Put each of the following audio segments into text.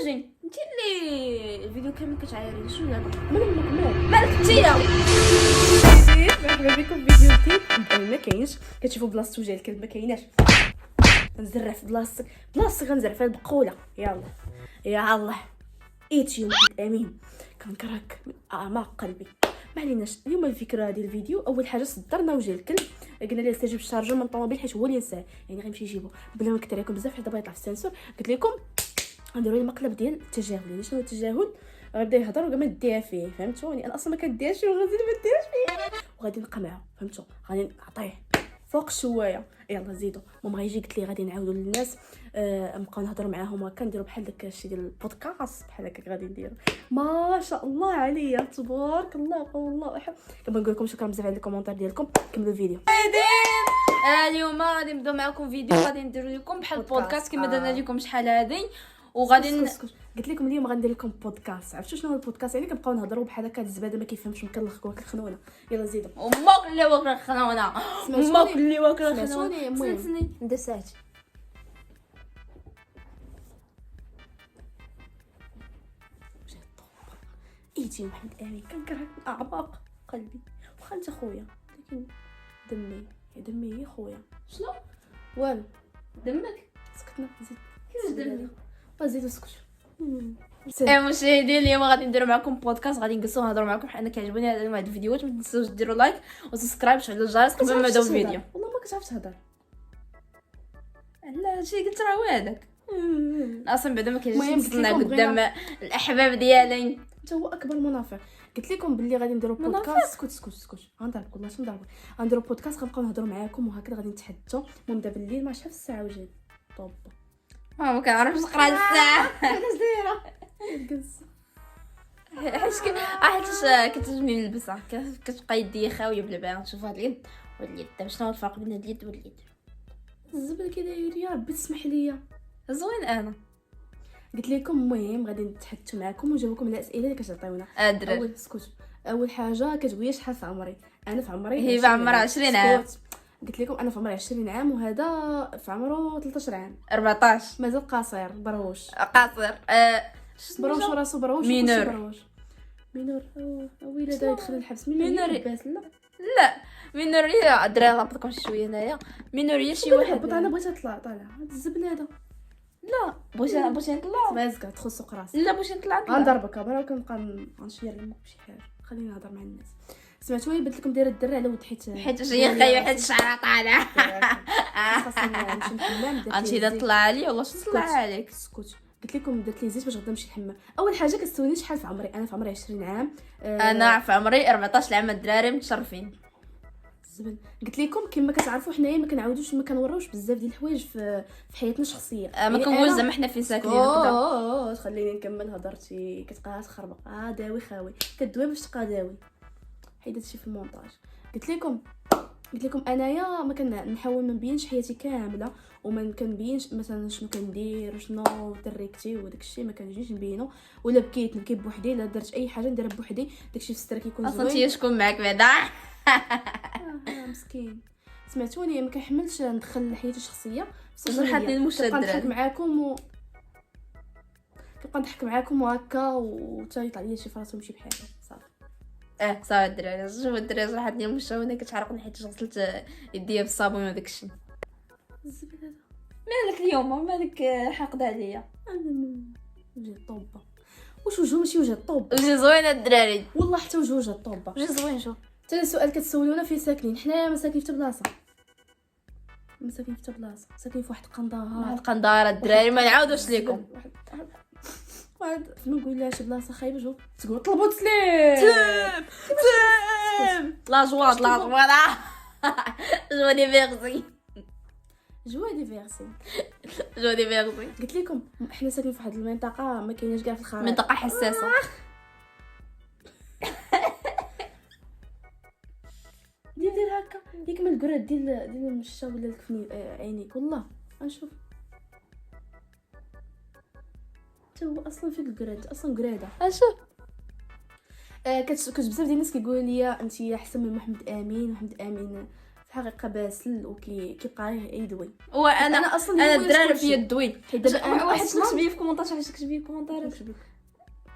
زوجين انت اللي الفيديو كامل كتعايري شنو دابا مالك مالك انتيا مرحبا بكم في فيديو جديد. ما كاينش كتشوفوا بلاصتو ديال الكلب ما كايناش. نزرع في بلاصتي غنزرع في البقوله. يلا ايت يوم امين كنكرهك من اعماق قلبي. ما عليناش. اليوم الفكره ديال الفيديو اول حاجه صدرنا وجه الكلب قلنا ليه استجيب الشارجر من الطوموبيل حيت هو اللي نساه يعني غيمشي يجيبو بلا ما نكثر عليكم بزاف حيت دابا يطلع في السنسور. قلت لكم غنديروا المقلب ديال التجاهل. يعني شنو التجاهل؟ غنبدا يهضر وكاع ما ديها فيه فهمتوا يعني انا اصلا ما كنديهاش فيه وغنزيد ما ديهاش فيه وغادي نبقى معاه فهمتوا غادي نعطيه فوق شويه. يلا زيدوا ماما غيجي قلت لي غادي نعاودوا للناس نبقاو نهضروا معاهم هكا نديروا بحال داك الشيء ديال البودكاست بحال هكا غادي نديروا. ما شاء الله عليا تبارك الله والله احد. كنبغي نقول لكم شكرا بزاف على الكومونتير ديالكم. كملوا الفيديو. اليوم غادي نبداو معكم فيديو غادي نديروا لكم بحال بودكاست كما درنا لكم شحال هادي وغادي قلت لكم اليوم غندير لكم بودكاست. عرفتوا شنو هو البودكاست؟ يعني كنبقاو نهضروا بحال هكا الزباده ما كيفهمش مكلخكوا كنخنونا. يلا زيدوا امك اللي واكله خنونه امك اللي واكله خنونه. المهم ندسات ايتي محمد امين كنكرهك من اعماق قلبي. واخا انت خويا لكن دمي هي خويا. شنو والو دمك سكتنا زيد كيفاش دمك زيد اسكت. مشاهدين اليوم غادي نديروا معكم بودكاست غادي نجلسوا نهضروا معكم حنا كيعجبوني هاد النوع ديال الفيديوهات. ما تنساوش ديروا لايك وسبسكرايب وشعلوا الجرس قبل ما نبداو الفيديو. والله ما كتعرف تهضر. لا شي قلت راه هو هذاك اصلا بعدا ما المهم كاينش قلت نصنع لكم قدام الاحباب ديالي. انت هو اكبر منافق. قلت لكم باللي غادي نديروا بودكاست. اسكت غنضربك والله شنو نضربك. غنديروا بودكاست غنبقاو نهضروا معاكم وهكذا غادي نتحدثوا. المهم دابا الليل ما شحال الساعه وجات طوب ما كنعرفش نقرا الساعه علاش دايره جلس حيت كتعجبني نلبسها كتبقى يدي خاويه بلا باغا نشوف هاد اليد واليد. دابا شنو هو الفرق بين هاد اليد واليد؟ الزبل كي داير يا ربي تسمح لي زوين انا قلت لكم. المهم غادي نتحدثوا معكم ونجاوبكم على الاسئله اللي كتعطيونا. الدراري اول حاجه كتقولي شحال في عمري. انا في عمري هي في عمرها 20 عام. قلت لكم انا في عمري 20 عام وهذا في عمره 13 عام 14 مازال قصير بروش قاصر بروش راسو بروش مينور ويلا دا يدخل الحبس. مينور لاباس لا مينوريه الدراري نهبطكم شويه هنايا. مينوريه شي واحد انا بغيت طالع هاد الزبل هذا. لا بغيتي نطلع بازكا تدخل سوق راسي. لا بغيتي نطلع غنضربك برا كنبقى غنشير لك شي حاجه. خليني نهضر مع الناس. سمعتوا لي قلت لكم دايره الدرع على ود حيت هي خايبه حيت الشعر طالع. خاصني نمشي نحمام. انت اذا طلع علي والله شنو طلع عليك. اسكت قلت لكم درت لي زيت باش غدا نمشي الحمام. اول حاجه كتسولني شحال في عمري. انا في عمري 20 عام. انا في عمري 14 عام. الدراري متشرفين. الزبل قلت لكم كما كتعرفوا حنايا ما كنعاودوش ما كنوروش بزاف ديال الحوايج في حياتنا الشخصيه. ما كنقولش زعما حنا فين ساكنين هكذا. خليني نكمل هضرتي. كتبقى تخربق داوي خاوي كدوي باش تبقى داوي. حيد هادشي في المونتاج. قلت لكم انايا ما كنحاول ما نبينش حياتي كامله وما كنبينش مثلا شنو كندير وشنو تريكتي وداك الشيء ما كنجيش نبينو. ولا بكيت نبكي بوحدي. لا درت اي حاجه نديرها بوحدي. داكشي في الستر كيكون زوين. اصلا انت شكون معاك بعدا مسكين. سمعتوني ما كنحملش ندخل حياتي الشخصيه حاطين المشهد كنضحك معاكم كنبقى نضحك معاكم وهكا وتا يطلع ليا شي فراسو نمشي بحالي صافي. صافي الدراري شوفوا الدراري صراحه ديال المشاونه كتعرقني حيت غسلت يديا بالصابون وداك الشيء. الزبل هذا مالك اليوم مالك حاقده عليا. وجه طوبه واش وجهو ماشي وجه طوبه. وجه زوينه الدراري والله حتى وجه طوبه. وجه زوين. شوف حتى السؤال كتسولونا فين ساكنين. حنايا ما ساكنين في بلاصه ساكنين في واحد قندهار. القنداره الدراري ما نعاودوش لكم. واحد ما نقول لها شي بلاصه خايبه جو تقول طلبوا تسليم لا جواد جوا دي فيرسي قلت لكم حنا ساكنين في واحد المنطقه ما كايناش كاع في الخارج. منطقه حساسه. دير هكا ياك ما الكراد ديال المشا ولا الكفني عينيك والله غنشوف حتى هو اصلا فيك الكراد اصلا كراده. اشوف كتش بزاف ديال الناس كيقولوا لي انت احسن من محمد امين. حقيقه باسل كيبقى يدوي. وانا أنا أصلاً انا اليوم الدراري كلشي. فيا الدوي. حيت دابا أنا واحد أصلاً كتب لي في كومونتير، واحد كتب لي في كومونتير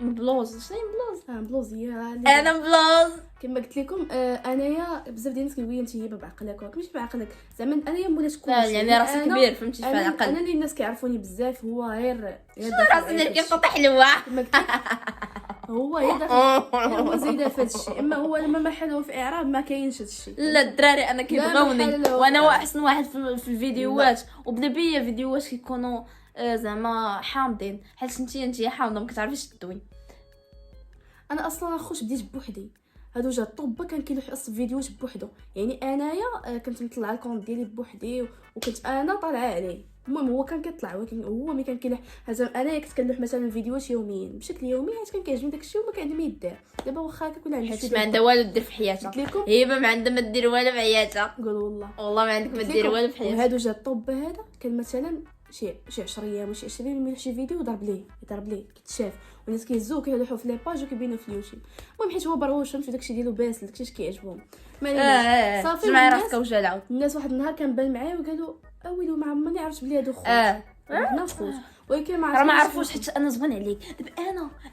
بلوز. شنو هي بلوز؟ بلوزيه انا بلوز. كما قلت لكم انايا بزاف ديال الناس كيقولوا لي انت هي بعقلك ماشي بعقلك زعما انايا مولات كلشي. لا يعني راسي كبير فهمتي في انا العقل. اللي الناس كيعرفوني بزاف هو غير راسي ديال كيف حلوه. كما قلت لك هو هي داخل هو زايده في هذا الشيء. اما هو لما ما حلو في اعراب ما كاينش هذا الشيء. لا الدراري انا كيبغوني محل له. وانا احسن واحد في الفيديوهات. وبدا بيا فيديوهات كيكونوا زعما حامضين حيت انت حامضه ما كتعرفيش تدوي. انا اصلا اخوش بديت بوحدي. هادو جا الطوبه كان كيلوح اصلا فيديوهات بوحدو. يعني انايا كنت مطلعه الكونت ديالي بوحدي وكنت انا طالعه عليه. المهم هو كان كيطلع ولكن هو ملي كان كيلوح انايا كنت كنلوح مثلا فيديوهات يوميا بشكل يومي حيت كان كيعجبني داكشي وما كان عندي ما يدار. دابا واخا هكا كل عندي حيت ما عندها والو دير في حياتها. قلت لكم هي ما عندها ما دير والو في حياتها. قول والله ما عندك ما دير والو في حياتها. وهادو جا الطوبه هذا كان مثلا شي 10 ايام وشي 20 يوم يلوح شي فيديو يضرب ليه كيتشاف والناس كيهزوه كيلوحوا في لي باج وكيبينوا في اليوتيوب. المهم حيت هو بروش فهمتي داكشي ديالو باسل داكشي كيعجبهم ما صافي. جمع راسك وجا العود. الناس واحد النهار كان بان معايا وقالوا اويلي ما عمرني عرفت بلي هادو خوت حنا خوت ولكن ما عرفوش حيت انا زوين عليك. دابا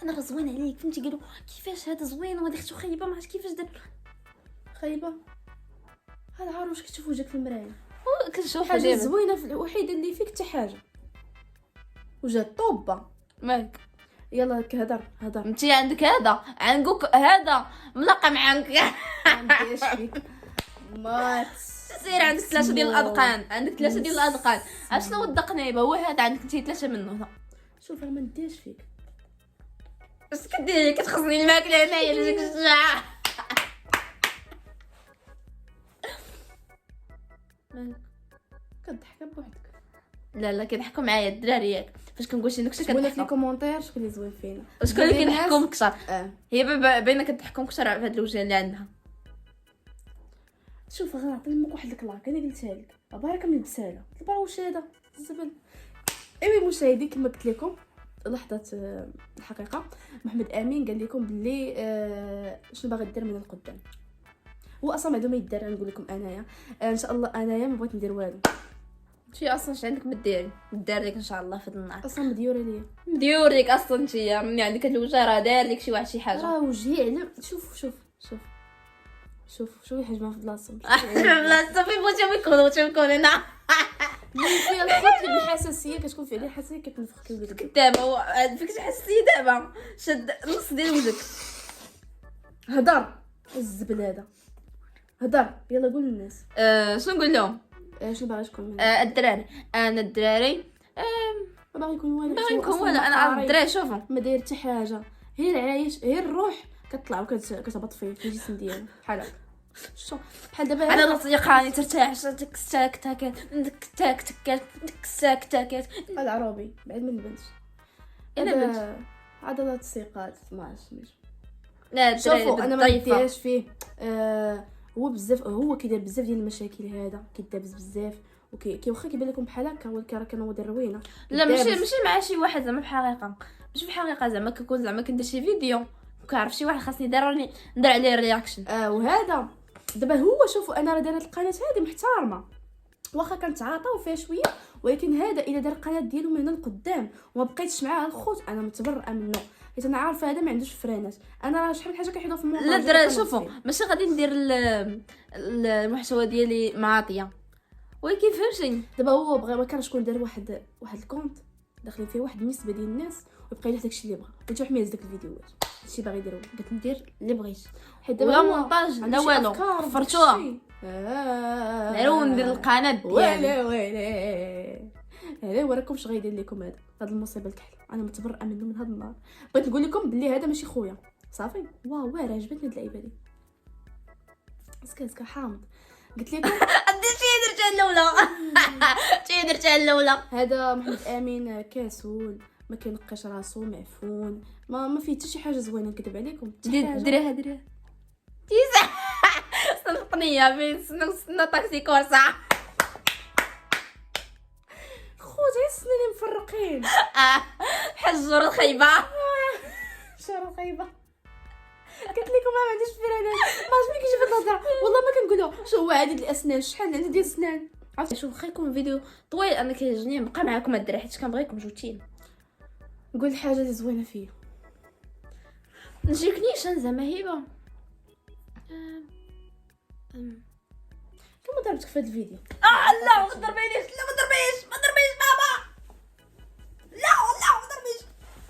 انا راه زوين عليك فهمتي. قالوا كيفاش هذا زوين وهذه اختو خايبه ما عرفتش كيفاش دار خايبه. هذا عارف واش كتشوف وجهك في المرايه كنشوف حاجه زوينه في الوحيده اللي فيك حتى حاجه وجا الطوبه مالك. يلا هضر انت عندك هذا عنقك هذا ملقم عنك. عنديش فيك مات سير عندك 3 ديال الاذقان. عندك 3 ديال الاذقان. عرفت شنو هو الدقنيبه؟ هو هذا عندك انت 3 منه. شوف انا ما نديرش فيك اش كديري كتخصني الماكله هنايا اللي ديك الشجاعه. كضحك بوحدك. لا كيضحكوا معايا الدراري ياك فاش كنقول شي داكشي شكون في كتضحكوا. الكومونتير شكون اللي زوين فينا شكون اللي كيضحكوا كثر. هي باينه كتضحكوا كثر على هاد الوجه اللي عندها. شوف غنعطي لك واحد الكلاك انا قلتها لك بارك من البساله دابا واش هذا الزبل. ايوا مشاهدي كما قلت لكم لحظه الحقيقه محمد امين قال لكم باللي شنو باغي دير من القدام. هو اصلا بعدا ما يدار نقول لكم انايا ان شاء الله انايا ما بغيت ندير والو. شي اصلا اش عندك ما ديري دار لك ان شاء الله في هاد النهار. اصلا مديوره ليا مديور لك اصلا انت مني عندك هاد الوجه راه دار لك شي واحد شي حاجه. راه وجهي على شوف الحجمه في بلاصتهم لا صافي بغيتهم يكونوا هنا. اللي فيها الخط اللي الحساسيه كتكون فيه عليه الحساسيه كتنفخ كيولي دابا هو فيك شي حساسيه دابا شد نص ديال وجهك. هضر الزبل هذا هضر يلا قول للناس. شنو نقول لهم؟ شنو باغي تكون الدراري انا الدراري ما باغي يكون والو باغي نكون ولا انا الدراري شوفوا ما داير حتى حاجه غير عايش غير الروح كتطلع وكتهبط فيه في الجسم ديالو بحال هكا. شو بحال دابا انا لطيقاني ترتاح ديك الساك تاكات ديك تاك تكات ديك الساك تاكات العربي بعد ما نبانش انا بنت عضلات الثقات ما عرفتش. لا شوفوا انا ما نديرش فيه هو بزاف هو كيدير بزاف ديال المشاكل هذا كيدابز بزاف واخا كيبان لكم بحال هكا ولكن راه كنوض الروينه. لا ماشي مع شي واحد زعما بحقيقه ماشي بحقيقه زعما كنكون زعما كندير شي فيديو كنعرف شي واحد خاصني ندير عليه رياكشن. وهذا دابا هو شوفوا انا راه دايره القناه هذه محترمه واخا كنتعاطاو فيها شويه ولكن هذا الا دار القناه ديالو من هنا لقدام وما بقيتش معاه الخوت انا متبرئه منه حيت انا عارفه هذا ما عندوش فرانات. انا راه شحال من حاجه كيحيدوا في المونتاج. لا درا شوفوا ماشي غادي ندير المحتوى ديالي معاطيه ولكن فهمتيني دابا هو بغى ما كان شكون دار واحد الكونت داخلين فيه واحد النسبه ديال الناس ويبقى يدير داكشي اللي بغا وانت حمي داك الفيديوهات هادشي باغي يديرو بغيت ندير اللي بغيت حيت دابا لا مونتاج لا والو فرتوها غير ندير القناه ديالي ويلي وراكم اش غيدير لكم هذا المصيبه الكحل. انا متبرئه منه من هذا النهار. بغيت نقول لكم بلي هذا ماشي خويا صافي. واو راه عجبتني هاد اللعيبه دي اسكا حامض قلت لكم شي درتها الاولى هذا محمد امين كاسول ما كينقش راسو معفون ما فيه حتى شي حاجه زوينه نكذب عليكم. ديريها تيزا صنفطنيه فين سنه طاكسي كورسا خوتي السنين مفرقين حجور الخيبه شهر الخيبه لكم ما عنديش فرانات، ما عرفتش ملي كيجي في الهضره والله ما كنقولوا شو هو عدد الاسنان، شحال عندي ديال السنان. عرفتي شوف واخا يكون فيديو طويل انا كيعجبني نبقى معاكم الدراري حيت كنبغيكم جوتين. قول حاجه اللي زوينه فيا. نجيك نيشان زعما هبه. كما ضربتك في هذا الفيديو. لا ما تضربينيش، لا ما تضربيش، ما تضربيش بابا، لا والله ما تضربيش،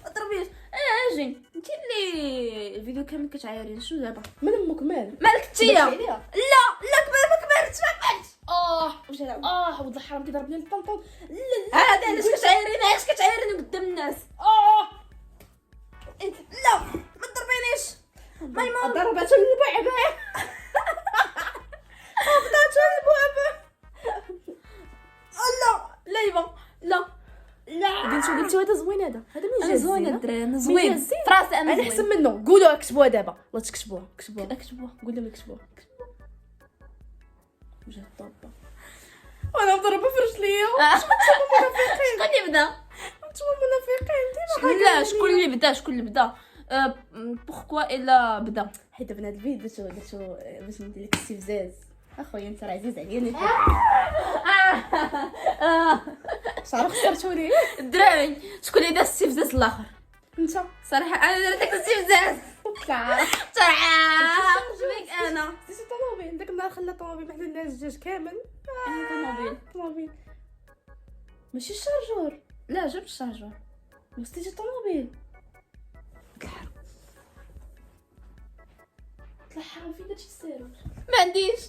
ما تضربيش. اجي انت اللي الفيديو كامل كتعايرين شنو دابا؟ من امك مال مالك انتيا؟ داكشي لا عليها. لا كبر ما كبرتش ما كبرتش. واش هذا ولد الحرام كيضربني الطنطون. هذا علاش كتعايرين، علاش كتعايرين قدام الناس؟ لا ما تضربينيش. ميمون ضربته البعبع. ضربته البعبع. لا لا يبا لا لا قلتو هذا زوين، هذا من انا جاز زوين زين. الدراري، انا زوين زين. فراسي انا انا زوين. احسن منه. قولوا اكتبوها دابا، لا تكتبوها، كتبوها اكتبوها. قول لهم يكتبوها. وجه الطابه وانا مضربه في رجليا. شكون اللي بدا؟ نتوما منافقين لا شكون اللي بدا؟ شكون اللي بدا؟ بوغكوا الا بدا؟ حيت بنا هذا الفيديو درتو باش ندير لك استفزاز. اخويا انت راه عزيز عليا. صراحه خسرتوني. الدراري شكون اللي دار الاستفزاز الاخر؟ انت صراحه انا درت داك الاستفزاز طلع صراحه شبيك انا ديتي طوموبيل داك النهار خلى طوموبيل محل الناس الدجاج كامل. طوموبيل ماشي الشارجور. لا جبت الشارجور. مستيجي طوموبيل. طلع حرام فين درتي السيروج. ما عنديش